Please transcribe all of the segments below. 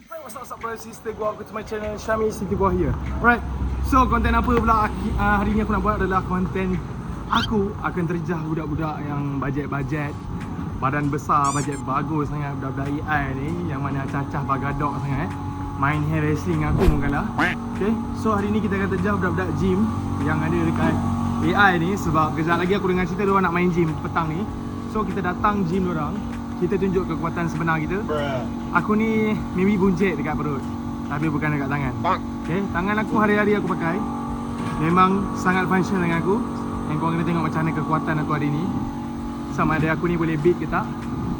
Hey, what's up brother sister, welcome to my channel Syami City Boy here. Alright, so konten apa pula hari ni aku nak buat adalah konten aku akan terjah budak-budak yang bajet-bajet, badan besar, bajet bagus sangat, budak-budak AI ni yang mana cacah bagadok sangat main hair racing aku mungkinlah. Okay, so hari ni kita akan terjah budak-budak gym yang ada dekat AI ni sebab kejap lagi aku dengar cerita diorang nak main gym petang ni. So kita datang gym diorang, kita tunjuk kekuatan sebenar kita. Aku ni maybe buncit dekat perut, tapi bukan dekat tangan. Okay, tangan aku hari-hari aku pakai memang sangat functional dengan aku. Yang korang kena tengok macam mana kekuatan aku hari ni, sama ada aku ni boleh beat ke tak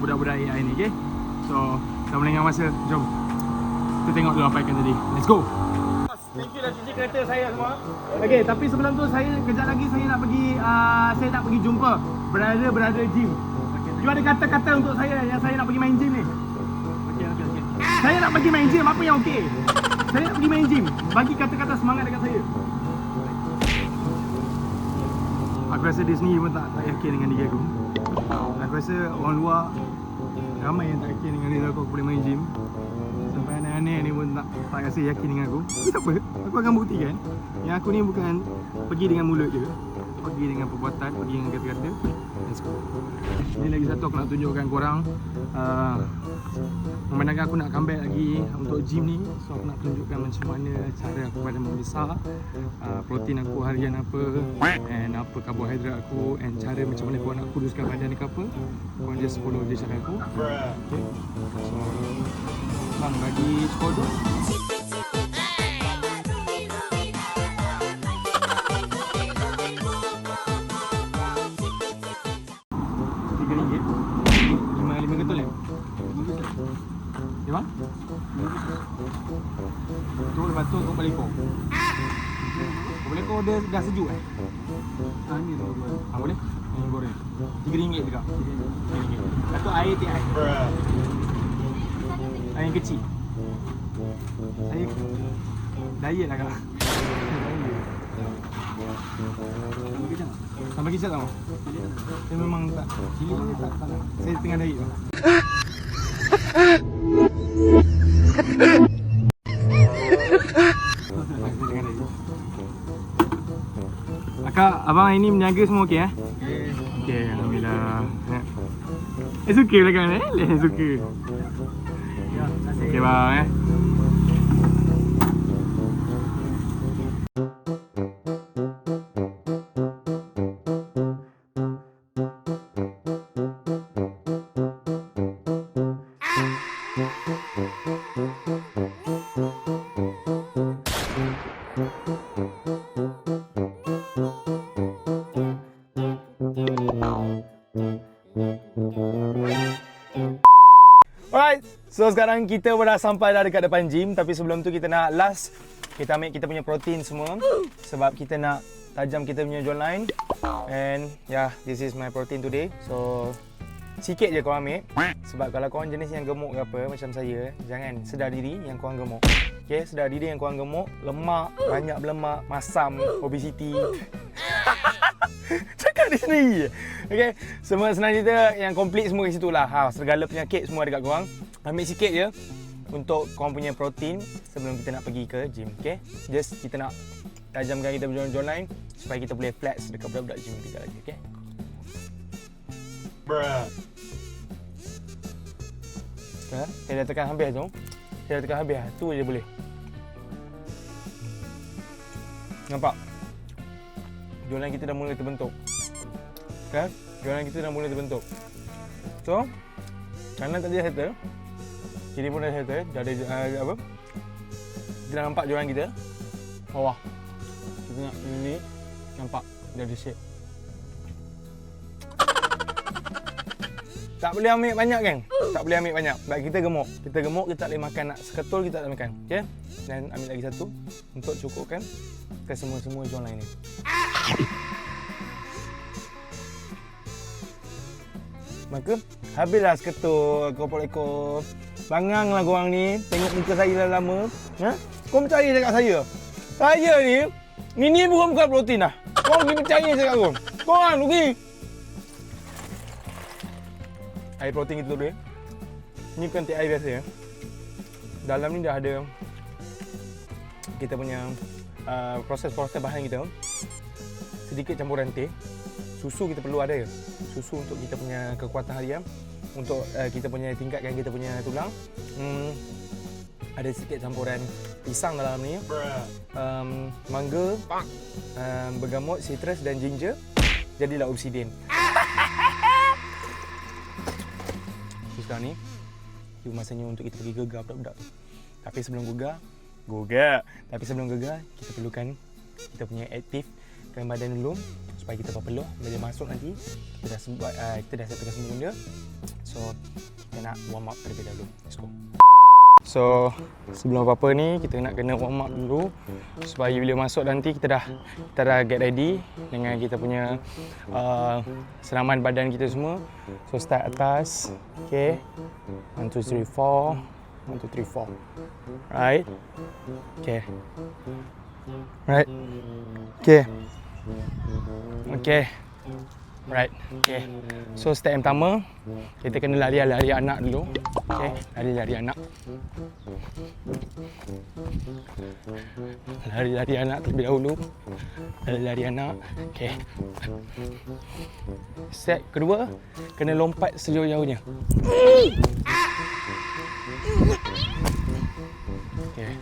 budak-budak AI ni. Okay, so dah melengah masa, jom kita tengok dulu apa yang akan jadi. Let's go. Thank you dah cuci kereta saya semua. Okay, tapi sebelum tu saya kejap lagi saya nak pergi jumpa brother gym. You ada kata-kata untuk saya yang saya nak pergi main gym ni? Okay. Saya nak pergi main gym, apa yang okey? Saya nak pergi main gym. Bagi kata-kata semangat dekat saya. Aku rasa dia sendiri pun tak yakin dengan diri aku. Aku rasa orang luar ramai yang tak yakin dengan diri aku boleh main gym. Sampai aneh-aneh ni pun tak rasa yakin dengan aku. Tapi tak apa, aku akan buktikan yang aku ni bukan pergi dengan mulut je, pergi dengan perbuatan, pergi dengan kata-kata. Let's go. Ini lagi satu aku nak tunjukkan korang, memandangkan aku nak comeback lagi untuk gym ni. So aku nak tunjukkan macam mana cara aku badan membesar, protein aku harian apa, and apa karbohidrat aku, and cara macam mana korang nak kuruskan badan ke apa. Korang just follow je cara aku. Okay. So bang, bagi skor tu RM5 betul ya? Ya bang? Tu lepas tu kau balik kau. Kau balik kau dia dah sejuk ni tu boleh? Ini goreng RM3 juga. RM3. Lepas tu air tiap air. Air yang kecil. Air diet lah kak. Sampai kicap tau. Saya memang tak cili ni tak nak. Saya tengah diet tau. Akak, abang hari ni meniaga semua okey eh? Okey, alhamdulillah. Suka lah kan eh? Suka. Okey bang eh. Alright, so sekarang kita dah sampai dah dekat depan gym. Tapi sebelum tu kita nak kita ambil kita punya protein semua. Sebab kita nak tajam kita punya jawline. And yeah, this is my protein today. So sikit je korang ambil. Sebab kalau korang jenis yang gemuk ke apa macam saya, jangan sedar diri yang korang gemuk. Okay, sedar diri yang korang gemuk, lemak, banyak berlemak, masam, obesity. Cakap di sini. Okay, semua senang cerita yang komplit semua kat situ lah. Segala penyakit semua dekat korang. Ambil sikit je untuk korang punya protein sebelum kita nak pergi ke gym. Okay, just kita nak tajamkan kita punya jawline supaya kita boleh flex dekat budak-budak gym kita lagi. Okay. Saya dah tekan habis tu. Saya dah tekan habis. Tu je boleh. Nampak? Jawline kita dah mula terbentuk. Kan? Jawline kita dah mula terbentuk. So, kanan tadi dah settle. Kiri pun dah settle. Dah ada apa? Kita dah nampak jawline kita. Bawah. Kita nak ini nampak dah ada shape. Tak boleh ambil banyak kan? Tak boleh ambil banyak. Sebab kita gemuk. Kita gemuk, kita tak boleh makan. Nak seketul kita tak boleh makan. Okay? Dan ambil lagi satu untuk cukupkan ke semua jawline ni. Maka habislah seketul kopok ekor. Banganglah korang ni. Tengok muka saya dah lama. Kau percaya cakap saya? Saya ni ini bukan protein lah. Kau pergi percaya cakap aku. Korang rugi. Air protein kita dulu ya. Ini bukan teh air biasa ya. dalam ni dah ada kita punya proses-proses bahan kita. Sedikit campuran teh. Susu kita perlu ada ya. Susu untuk kita punya kekuatan harian. Untuk kita punya tingkatkan kita punya tulang. Ada sikit campuran pisang dalam ni. Mangga, bergamot, citrus dan ginger. Jadilah obsidian. So, sekarang ni masanya untuk kita pergi gegar budak-budak tu. Tapi sebelum gegar, kita perlukan kita punya aktifkan badan dulu supaya kita berpeluh. Bila masuk nanti kita dah settlekan semua benda. So kita nak warm up terlebih dahulu. Let's go. So sebelum apa-apa ni kita nak kena warm up dulu supaya bila masuk nanti kita dah get ready dengan kita punya senaman badan kita semua. So start atas. Okay. 1 2 3 4. 1 2 3 4. Right. Okay. Right. Okay. Okay. Right. Okay. So step yang pertama kita kena lari anak dulu. Okay. Lari anak. Lari anak terlebih dahulu. Lari anak. Okay. Step kedua kena lompat sejauh-jauhnya. Okay.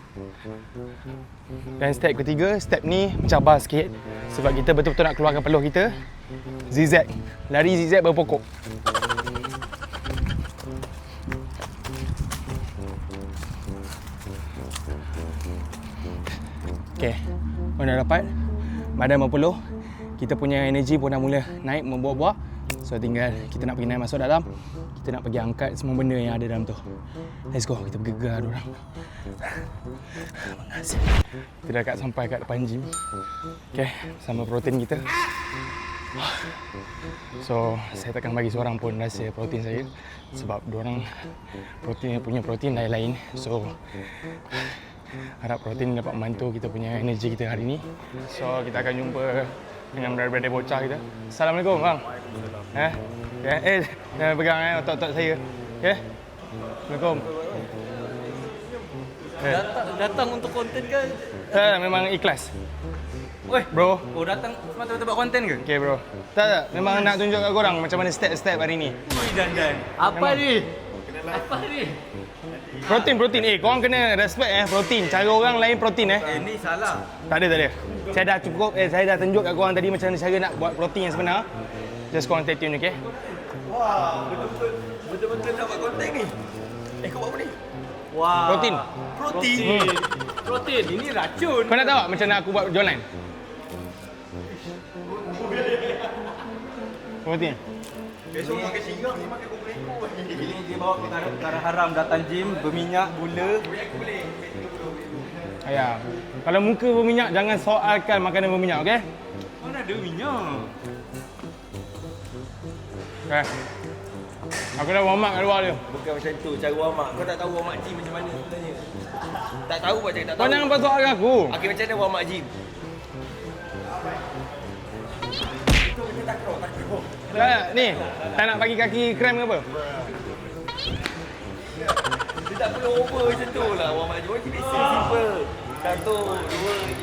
Dan step ketiga, step ni mencabar sikit sebab kita betul-betul nak keluarkan peluh kita. Zigzag. Lari zigzag berpokok. Okay. Kau dah dapat badan berpeluh. Kita punya energi pun dah mula naik membuah-buah. So tinggal kita nak pergi naik masuk dalam. Kita nak pergi angkat semua benda yang ada dalam tu. Let's go, kita bergegar diorang. Kita dah sampai kat depan gym. Okay, sama protein kita. So, saya takkan bagi seorang pun rahsia protein saya sebab diorang punya protein lain-lain. So, harap protein dapat membantu kita punya energi kita hari ni. So, kita akan jumpa dengan brother-brother bocah kita. Assalamualaikum bang. Jangan pegang otot-otot saya. Okay? Assalamualaikum. Datang untuk konten ke? Memang ikhlas. Oi, bro. Oh, datang semata-mata buat konten ke? Okay bro. Tak. Memang nak tunjuk kat korang macam mana step-step hari ni. Ui, dan. Apa ni? Apa ni? Protein. Korang kena respect protein. Cara orang lain protein Ni salah. Tak ada. Saya dah cukup, saya dah tunjuk kat korang tadi macam mana cara nak buat protein yang sebenar. Just korang stay tune, okay? Wah, betul-betul nak buat konten ni. Kau buat apa ni? Wah. Protein. Ini racun. Kau nak tahu tak macam mana aku buat jualan? Protein. Besok makan singgah ni makan kuku-kuku. Ini dia bawa perkara haram datang gym, berminyak, gula. Ya. Kalau muka berminyak jangan soalkan makanan berminyak, okey? Mana ada minyak? Okay. Aku dah warm up kat luar dia. Bukan macam tu cara warm up. Kau tak tahu warm up gym macam mana sebenarnya. Tak tahu macam tak tahu. Kau jangan persoalkan aku. Okey, macam mana warm up gym? Ni, tak nak bagi kaki krem ke apa? Dia tak perlu over macam tu lah warm up gym. Macam biasa simple. 1, 2,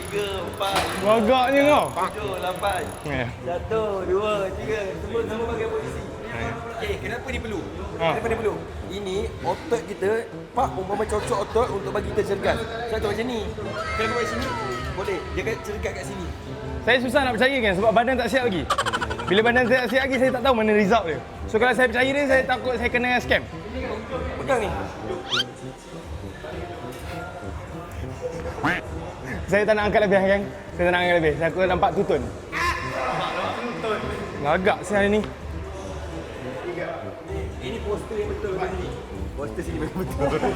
3, 4, 5, Wagaknya kau. 7, 8. 1, 2, 3. Semua bagi posisi. Okey, kenapa ni perlu? Kenapa ni perlu? Ini otot kita, pak umpama cocok otot untuk bagi kita cergas. Contoh macam ni. Kalau kau kat sini, boleh. Dia akan cergas kat sini. Saya susah nak percaya kan sebab badan tak siap lagi. Bila badan tak siap lagi, saya tak tahu mana result dia. So kalau saya percaya dia, saya takut saya kena scam. Pegang ni. Saya tak nak angkat lebih kan? Saya tak nak angkat lebih. Saya nampak tutun. Lagak saya hari ni. Ini poster yang betul kat sini. Poster sini memang betul.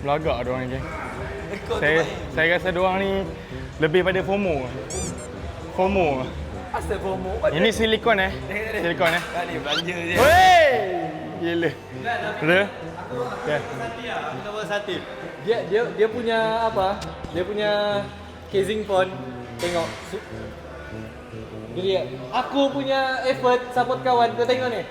Belagak diorang ni. Saya rasa diorang ni lebih pada FOMO. Asal FOMO? Ini silikon Silikon Tak ni belanja je. Wey! Gila. Betul? Okay. Nombor 1. Dia punya apa? Dia punya casing pun tengok. Jadi aku punya effort support kawan. Kau tengok ni.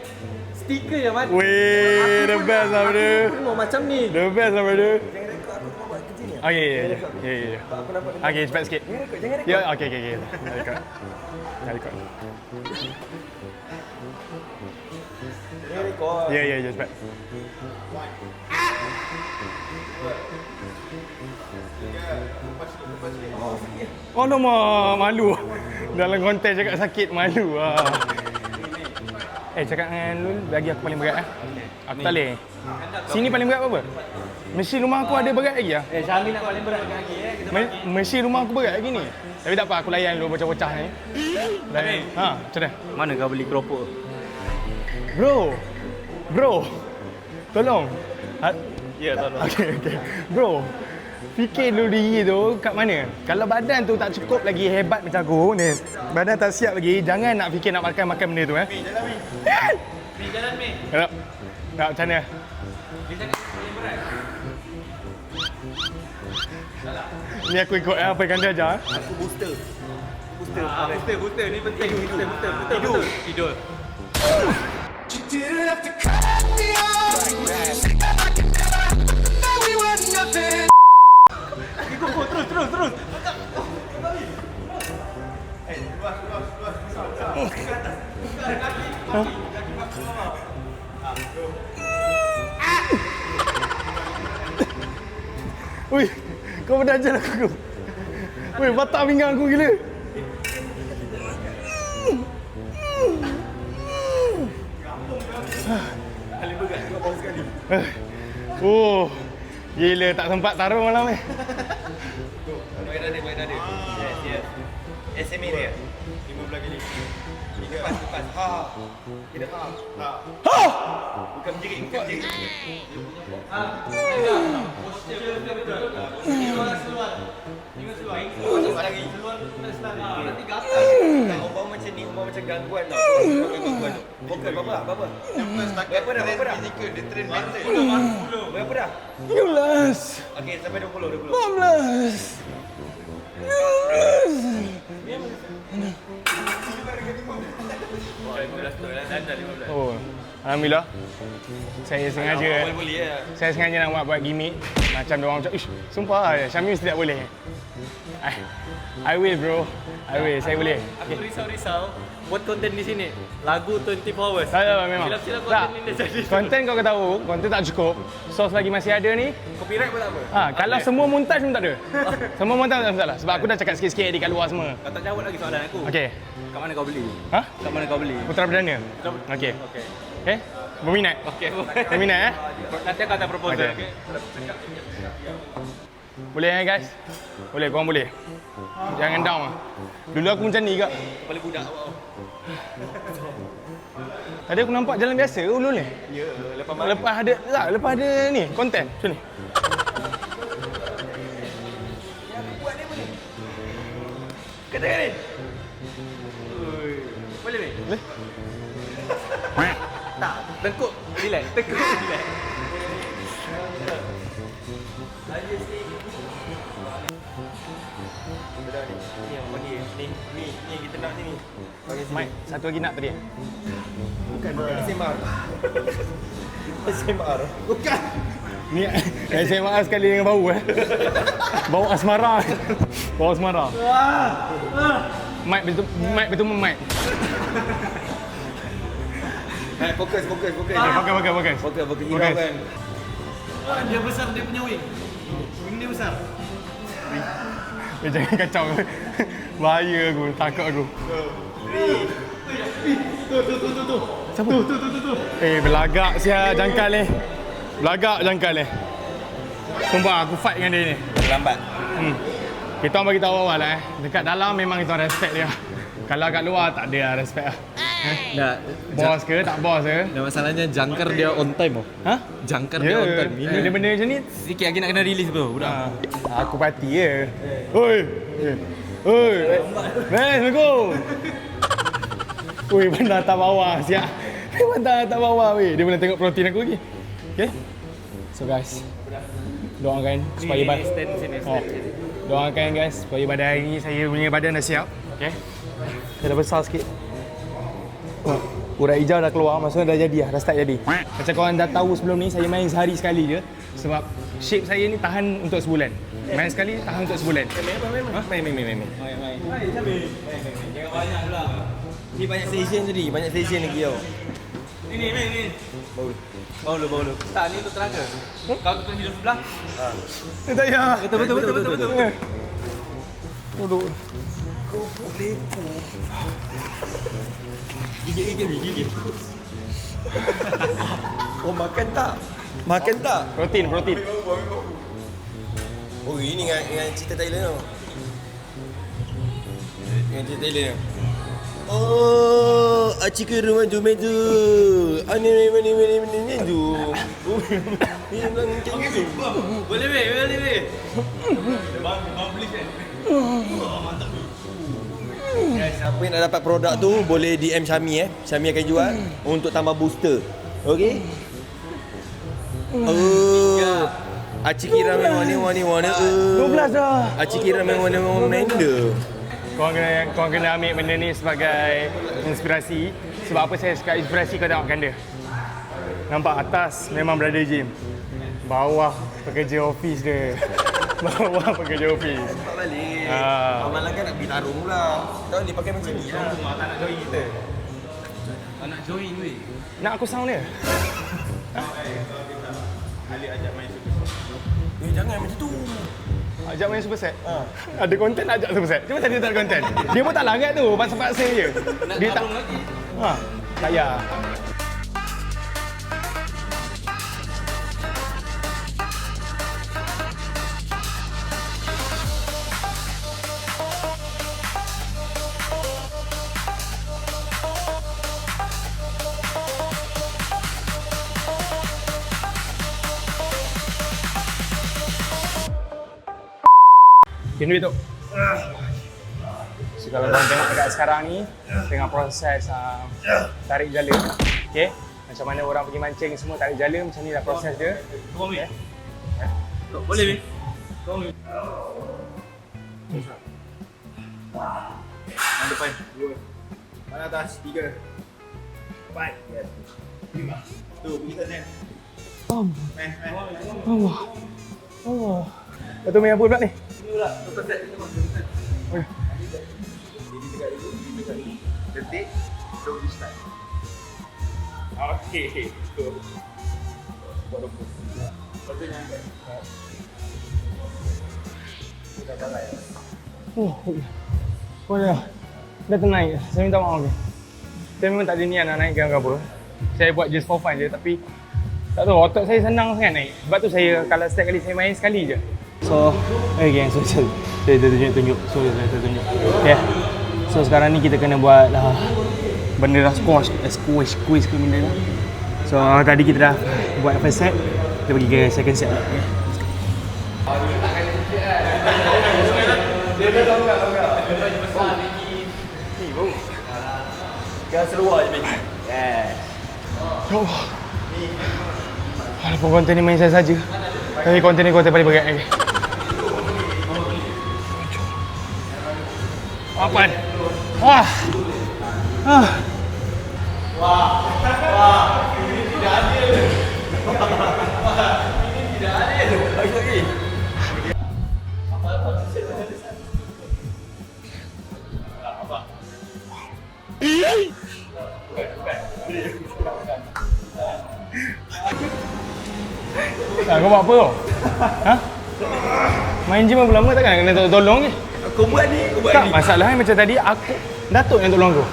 Stiker je man. Weh, the best lah bro. Aku pun mau macam ni. The best lah bro. Jangan rekod aku tengah buat kerja ni. Okay, ya. Aku nampak Okay, cepat sikit. Jangan rekod, jangan rekod. Ya, okay. Dah record. Jangan rekod. Ya, cepat. Oh lama, malu. Dalam konten cakap sakit, malu lah. Cakap dengan Lul, bagi aku paling berat Aku tak boleh. Sini paling berat apa? Mesin rumah aku ada berat lagi lah. Syami nak paling berat lagi Mesin rumah aku berat lagi ni. Tapi tak apa, aku layan dulu bocah-bocah ni. Layan. Macam mana? Mana kau beli keropok? Bro. Tolong. Ya, tolong. Okay. Bro, fikir dulu diri tu kat mana. Kalau badan tu tak cukup lagi hebat macam aku ni, badan tak siap lagi, jangan nak fikir nak makan benda tu Jalan Mi. Tak macam mana? Ni aku ikut apa yang dia ajar. Aku booster. Booster ni penting. Booster. Tidur. You didn't have to cut me off. Say that I can never. That we were nothing. Terus. Ui, kau pernah ajar aku. Ui, batak pinggang aku gila. Paling berat kau bawa sekali. Oh, gila tak sempat tarung malam ni. Boleh ada. Yes. SMA dia. 15 kali. Lepas. Ha. Kita ha. Bukan menjerit. Umpama macam ni, macam gangguan tau. Vokal berapa? Berapa dah? Fizikal, dia train mental. Berapa dah? 15. Okey, sampai 20. 15. Oh, alhamdulillah. Saya sengaja. Saya sengaja nak buat gimmick macam dia orang macam, "Ish, sumpah Syamil mesti tak boleh." I will bro. Saya boleh. Aku risau buat konten di sini. Lagu 24 hours. Tak, memang. Silap-silap Tak. konten ni dah jadi. Konten kau tahu, konten tak cukup. Source lagi masih ada ni. Copyright pun tak apa. Kalau semua montaj pun tak ada. Semua montaj tak ada masalah. Sebab aku dah cakap sikit-sikit di kat luar semua. Kau tak jawab lagi soalan aku. Okey. Kat mana kau beli? Kat mana kau beli? Putra Perdana. Okey. Okey. Berminat? Okey. Berminat Nanti aku akan proposal. Okey. Boleh guys? Boleh, korang boleh. Jangan down lah. Dulu aku macam ni kak. Kepala budak awak. Tadi aku nampak jalan biasa ke ulul ni? Ya, Lepas ada ni, konten macam ni. Katakan ni. Boleh ni? Boleh? Tak. Tengkuk. Relax. Ni kita nak ni. Mike, satu lagi nak tadi. Bukan SMR. SMR. Bukan. Ni saya maaf sekali dengan bau Bau asmara. Mike betul Mike. Fokus. Fokus. Fokus. Hiraukan. Dia besar dia punya wing. Wing dia besar. Jangan kacau. Bahaya aku, takut aku. Tu. Siapa? Tu. Belagak sia jangkal ni. Sumpah aku fight dengan dia ni. Lambat. Kita orang bagi tahu awal lah Dekat dalam memang kita orang respect dia. Kalau kat luar tak ada lah respect lah. Nah, Bos ke tak bos ke? dan masalahnya jangkar dia on time Jangkar dia on time. Ini dia benda macam ni. Sikit lagi nak kena release bro, budak. Aku parti je. Oi. Assalamualaikum. Oi, benda tak bawah siap. Memang tak bawa weh. Dia boleh tengok protein aku lagi. Okay. So guys, doakan supaya doakan guys supaya pada hari ni saya punya badan dah siap. Okay. Saya dah besar sikit. Urat hijau dah keluar, maksudnya dah jadi dah start jadi. Macam korang dah tahu sebelum ni, saya main sehari sekali je. Sebab shape saya ni tahan untuk sebulan. Main sekali, tahan untuk sebulan. Main. Jangan banyak pula. Ni banyak session tadi, banyak session lagi tau. Ni. Baru lu. Tak, ni untuk tenaga. Kau tutup hidup sebelah. Tak payah. Betul. Duduk. Gigit. Oh, makan tak? Protein. Oh, ini dengan cerita Thailand tau. Dengan cerita Thailand tau. Oh, acik ke rumah tu. Ani tu. Ini bilang macam tu. Boleh weh. Guys, siapa yang nak dapat produk tu boleh DM Syami Syami akan jual untuk tambah booster. Okey? Oh. Acik kira memang warna 12 dah. Acik kira memang warna blender. Korang kena ambil benda ni sebagai inspirasi. Sebab apa saya suka inspirasi, kau tengok ganda. Nampak atas memang brother gym. Bawah pekerja office dia. Nampak balik. Amalan kan nak pergi tarung pula. Tahu dia pakai macam ni lah. Tak nak join kita. Tak nak join weh. Nak aku sound dia? Ali ajak main super. Jangan macam tu. Ajak main Superset? Ada konten ajak Superset. Cuma tadi tak ada konten. Dia pun tak larat tu, paksa-paksa je. Dia tak lagi. Tak payah. Duit tu. So kalau korang tengok dekat sekarang ni tengah proses tarik jala. Okey. Macam mana orang pergi mancing semua tarik jala, macam ni dah proses dia. Okey. Boleh weh. Mana depan? 2. Mana atas? 3. 4. Yes. 5. Tu, pergi sana. Allah. Betul main apa pula ni? Inilah, betul set. Oh. Detik, so we start. Okey. Go. Buat 20. Patutnya angkat. Sudah balai. Oh dah. Dah ternaik. Saya minta maaf ni. Saya memang tak ada niat nak naikkan ke apa. Saya buat just for fun je, tapi tak tahu, otak saya senang sangat naik. Sebab tu saya, kalau setiap kali saya main sekali je. So, okay, so saya tunjuk. So, saya tunjuk. Okay. So, sekarang ni kita kena buat benda dah squash ke benda tu. So, tadi kita dah buat first set. Kita pergi ke second set lah. Okay. Dia tahu tak? Besar ni. Ni bro. Jangan seluar je Maggie. Yes. Oh. Walaupun konten ni main saya saja. Tapi konten ni konten paling berat lagi. Apan. Wah. Ini tidak adil. Ini tidak adil. Lagi. Kau buat apa kau? Main gym berapa lama takkan kena tolong ni? Kau buat ni. Tak, masalahnya macam tadi aku Datuk yang tolong aku.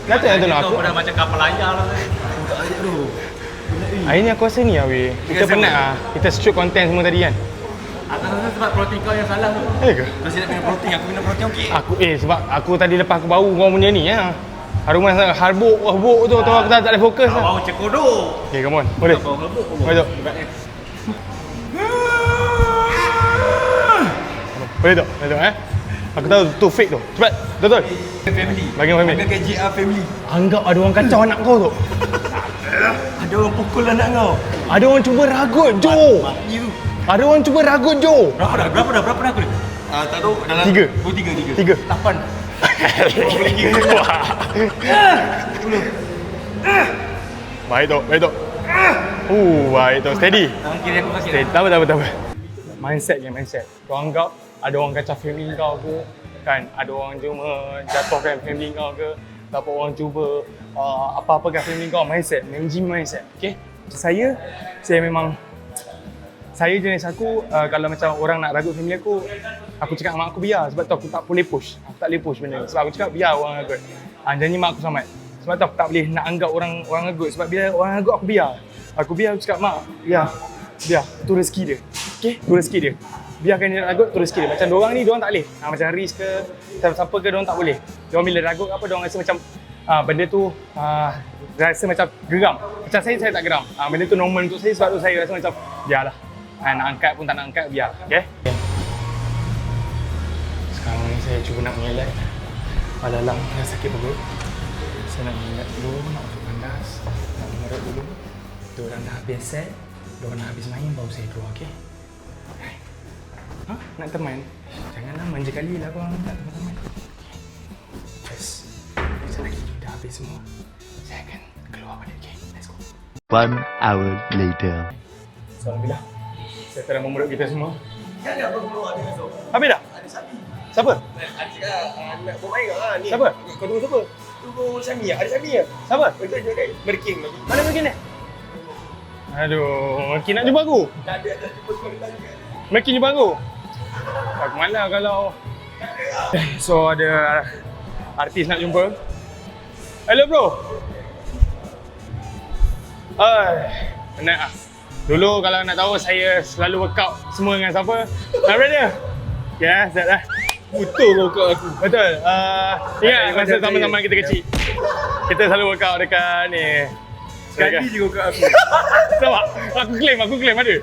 Datuk yang tolong aku. Kau dah macam kapal layar lah. Tak ajak tu. Hari ni aku rasa ni weh. Kita penat kita shoot konten semua tadi kan. Aku rasa sebab protein kau yang salah tu. Ke? Kau siap minum protein, aku minum protein okey. Aku sebab aku tadi lepas aku bau kau punya ni haruman sangat harbuk tu aku tak ada fokus lah. Bau cekodok. Okay, come on. Boleh. Bau lebuk. Boleh tak? Boleh tak? Aku tahu tu fake tu. Cepat. Betul. Family. Bagi family. Anggap GR family. Anggap ada orang kacau anak kau tu. Ada orang pukul anak kau. Ada orang cuba ragut Jo. Ada orang cuba ragut Jo. Berapa dah aku ni? Tak tahu dalam 3. 3. 8. Baik tu. Baik tu. Steady. Tangan kiri aku kasih. Tak apa. Mindset. Kau anggap ada orang kacau family kau ke, kan? Ada orang cuma jatuhkan family kau ke, ataupun orang cuba apa-apakan family kau. Managing mindset. Okay? Saya jenis aku, kalau macam orang nak ragut family aku cakap mak aku biar. Sebab tu aku tak boleh push. Aku tak boleh push benda ni. Sebab aku cakap biar orang ragut. Janji mak aku selamat. Sebab tu aku tak boleh nak anggap orang ragut. Sebab bila orang ragut aku biar. Aku cakap mak, biar. Tu rezeki dia. Okay? Tu rezeki dia. Biarkan dia ragut, tu rezeki dia. Macam diorang ni, diorang tak boleh. Macam Haris ke, siapa ke, diorang tak boleh. Diorang bila ragut apa, diorang rasa macam benda tu rasa macam geram. Macam saya tak geram. Benda tu normal untuk saya, sebab tu saya rasa macam biarlah. Nak angkat pun tak nak angkat, biar. Okay? Sekarang ni saya cuba nak mengelak. Alalang dah sakit perut. Saya nak mengelak dulu, nak masuk kandas, nak mengerut dulu. Diorang dah habis set, diorang dah habis main, baru saya keluar, okay? Nak teman? Janganlah manja kali lah korang nak teman-teman. Just, sekejap lagi dah habis semua. Saya akan keluar balik, okay? Let's go. 1 hour later. So, Alhamdulillah. Saya telah memerut kita semua. Kan apa keluar dia esok? Habis dah? Ada sapi. Siapa? Ada cakap nak buat main ke ni. Siapa? Kau tunggu siapa? Tunggu Syami. Ada Syami ke? Siapa? Betul je kan? Merking lagi. Mana mungkin ni? Aduh, Mungkin nak jumpa aku? Tak ada jumpa kau datang juga. Mungkin jumpa aku? Aku malah kalau... So, ada artis nak jumpa. Hello bro. Penat lah. Dulu kalau nak tahu saya selalu workout semua dengan siapa? My brother. Ya, Zat lah. Betul workout aku. Betul. Ingat masa zaman-zaman kita kecil. Kita selalu workout dekat ni. Sekali je workout aku. Nampak? Aku claim ada.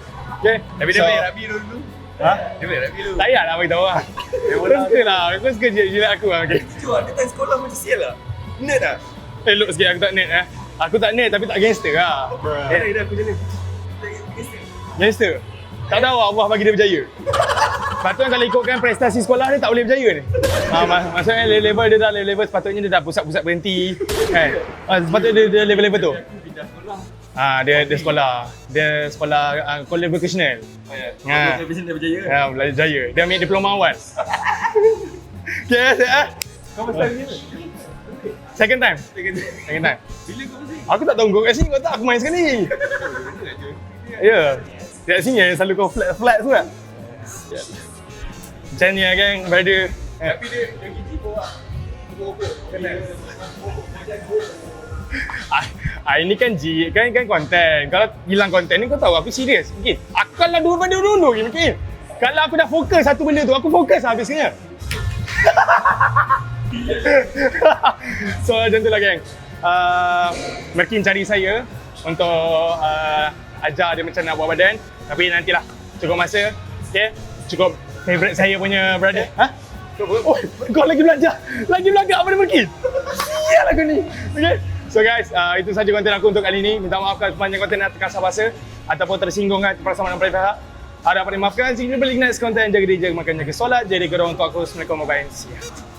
Okay. Tapi dia main rugby dulu. Dia main rugby dulu. Tak payah nak beritahu lah. Suka lah. Kau suka jilat aku lah. Okay. Jujur, dia time sekolah macam sial lah. Nerd lah. Elok sikit aku tak nerd Aku tak nerd tapi tak gangster lah. Dah aku jalan. Gangster. Tak tahu Allah bagi dia berjaya. Patutnya kalau ikutkan prestasi sekolah dia tak boleh berjaya ni. Maksudnya level dia dah level sepatutnya dia dah pusat-pusat berhenti. Kan? Sepatutnya dia level-level tu. Dia sekolah. Dia sekolah college vocational. Dia berjaya. Belajar berjaya. Dia ambil diploma awal. Okay, Kau pasal ni apa? Second time. Bila kau pasal? Aku tak tahu kau kat sini, kau tak aku main sekali. Ya. Dekat sini yang selalu kau flat tu kan? Macam ni lah geng, brother. Tapi dia gigi kau lah. Ini kan kan konten. Kalau hilang konten ni kau tahu aku serius. Mungkin aku kalau dua benda dulu mungkin. Kalau aku dah fokus satu benda tu, aku fokus habisnya. So macam tu lah geng. Merkin cari saya untuk ajar dia macam nak buat badan. Tapi nantilah, cukup masa. Okay, cukup favourite saya punya brother. Oh, kau lagi belajar apa dia Merkin? Sial aku ni. Okay, so guys, itu saja konten aku untuk kali ni. Minta maaf kalau sepanjang konten nak terkasar bahasa ataupun tersinggung kan perasaan dan pihak. Harap dimaafkan. Jika boleh next konten, jaga diri, jaga makan, jaga solat. Jadi kedua untuk aku. Assalamualaikum warahmatullahi wabarakatuh.